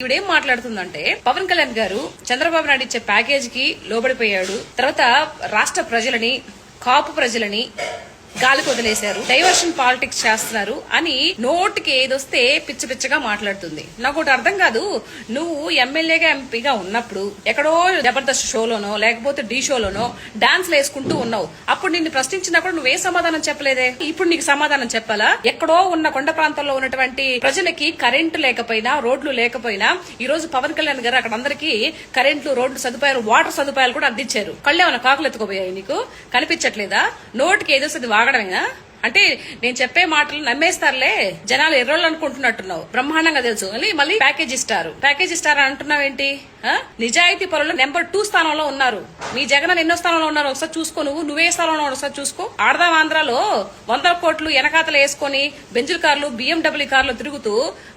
ఇవిడేం మాట్లాడుతుందంటే పవన్ కళ్యాణ్ గారు చంద్రబాబు నాయుడు ఇచ్చే ప్యాకేజ్ కి లోబడిపోయాడు. తర్వాత రాష్ట్ర ప్రజలని, కాపు ప్రజలని గాలికి వదిలేశారు, డైవర్షన్ పాలిటిక్స్ చేస్తున్నారు అని నోటికి ఏదొస్తే పిచ్చ పిచ్చగా మాట్లాడుతుంది. నాకు ఒకటి అర్థం కాదు, నువ్వు ఎమ్మెల్యేగా ఎంపీగా ఉన్నప్పుడు ఎక్కడో జబర్దస్త్ షోలోనో లేకపోతే డి షోలోనో డాన్స్లు వేసుకుంటూ ఉన్నావు. అప్పుడు నిన్ను ప్రశ్నించినప్పుడు నువ్వే సమాధానం చెప్పలేదే. ఇప్పుడు నీకు సమాధానం చెప్పాలా? ఎక్కడో ఉన్న కొండ ప్రాంతంలో ఉన్నటువంటి ప్రజలకి కరెంటు లేకపోయినా, రోడ్లు లేకపోయినా ఈ రోజు పవన్ కళ్యాణ్ గారు అక్కడ అందరికీ కరెంట్లు, రోడ్లు సదుపాయాలు, వాటర్ సదుపాయాలు కూడా అందించారు. కళ్ళేమన్నా కాకులు ఎత్తుకోబోయాయి? నీకు కనిపించట్లేదా? నోటికి ఏదోస్తుంది వాగడమేనా? అంటే నేను చెప్పే మాటలు నమ్మేస్తారులే, జనాలు ఎర్రోళ్ళు అనుకుంటున్నట్టున్నావు. బ్రహ్మాండంగా తెలుసు. మళ్ళీ ప్యాకేజ్ ఇస్తారు అంటున్నావేంటి? నిజాయితీ పరులు నెంబర్ 2 స్థానంలో ఉన్నారు. మీ జగన్ ఎన్నో స్థానంలో ఉన్నారు ఒకసారి చూసుకో. నువ్వే స్థానంలో ఒకసారి చూసుకో. ఆడదాం ఆంధ్రాలో 100 కోట్లు వెనకాతలు వేసుకుని బెంజుల కార్లు, BMW కార్లు తిరుగుతూ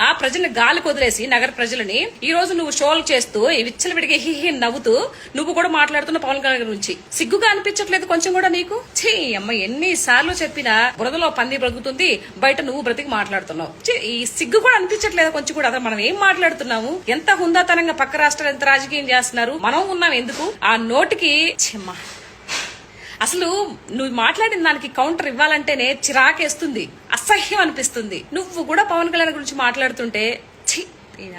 ఆ ప్రజల్ని గాలికి వదిలేసి, నగర ప్రజలని ఈ రోజు నువ్వు షోలు చేస్తూ విచ్చలు విడిగి హిహి నవ్వుతూ నువ్వు కూడా మాట్లాడుతున్న పవన్ కళ్యాణ్ గురించి సిగ్గుగా అనిపించట్లేదు కొంచెం కూడా నీకు? ఛీ అమ్మ, ఎన్నిసార్లు చెప్పినా బురదలో పంది బ్రతుకుతుంది, బయట నువ్వు బ్రతికి మాట్లాడుతున్నావు. ఈ సిగ్గు కూడా అనిపించట్లేదు కొంచెం కూడా? అసలు మనం ఏం మాట్లాడుతున్నాము? ఎంత హుందాతనంగా పక్క రాష్ట్రాలు ఎంత రాజకీయం చేస్తున్నారు, మనం ఉన్నాం ఎందుకు? ఆ నోటికి చెమ్మ. అసలు నువ్వు మాట్లాడిన దానికి కౌంటర్ ఇవ్వాలంటేనే చిరాకేస్తుంది, అసహ్యం అనిపిస్తుంది. నువ్వు కూడా పవన్ కళ్యాణ్ గురించి మాట్లాడుతుంటే ఛీ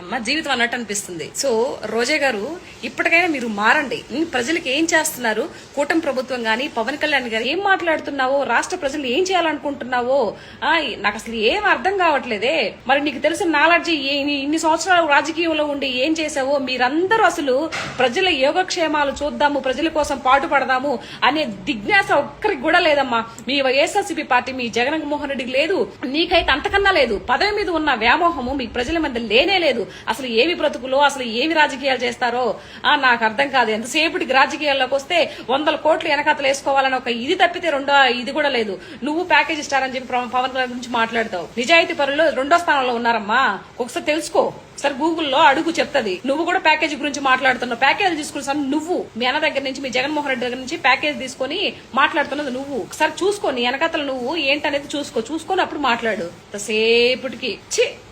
అమ్మ జీవితం అన్నట్టు అనిపిస్తుంది. సో రోజా గారు, ఇప్పటికైనా మీరు మారండి. ప్రజలకు ఏం చేస్తున్నారు? కూటమి ప్రభుత్వం గాని, పవన్ కళ్యాణ్ గారు ఏం మాట్లాడుతున్నావో, రాష్ట్ర ప్రజలు ఏం చేయాలనుకుంటున్నావో నాకు అసలు ఏం అర్థం కావట్లేదే. మరి నీకు తెలిసిన నాలెడ్జి, ఇన్ని సంవత్సరాలు రాజకీయంలో ఉండి ఏం చేసావో, మీరందరూ అసలు ప్రజల యోగక్షేమాలు చూద్దాము, ప్రజల కోసం పాటుపడదాము అనే దిజ్ఞాస ఒక్కరికి కూడా లేదమ్మా. మీ వైఎస్ఆర్సీపీ పార్టీ, మీ జగన్మోహన్ రెడ్డికి లేదు, నీకైతే అంతకన్నా లేదు. పదవి మీద ఉన్న వ్యామోహము మీ ప్రజల మధ్య లేనే లేదు. అసలు ఏమి బ్రతుకులో, అసలు ఏమి రాజకీయాలు చేస్తారో నాకు అర్థం కాదు. ఎంతసేపటికి రాజకీయాల్లోకి వస్తే 100 కోట్లు వెనకాతలు వేసుకోవాలని ఒక ఇది తప్పితే రెండో ఇది కూడా లేదు. నువ్వు ప్యాకేజ్ ఇస్తారని చెప్పి పవన్ కళ్యాణ్ గురించి మాట్లాడతావు. నిజాయితీ పరులు 2వ స్థానంలో ఉన్నారమ్మా, ఒకసారి తెలుసుకో. సరే గూగుల్లో అడుగు చెప్తది. నువ్వు కూడా ప్యాకేజ్ గురించి మాట్లాడుతున్నావు. ప్యాకేజ్ తీసుకుని నువ్వు మీ అన్న దగ్గర నుంచి, మీ జగన్మోహన్ రెడ్డి దగ్గర నుంచి ప్యాకేజ్ తీసుకొని మాట్లాడుతున్నది నువ్వు. ఒకసారి చూసుకో, నీ వెనకాతలు నువ్వు ఏంటనేది చూసుకొని అప్పుడు మాట్లాడు. సేపటికి ఛీ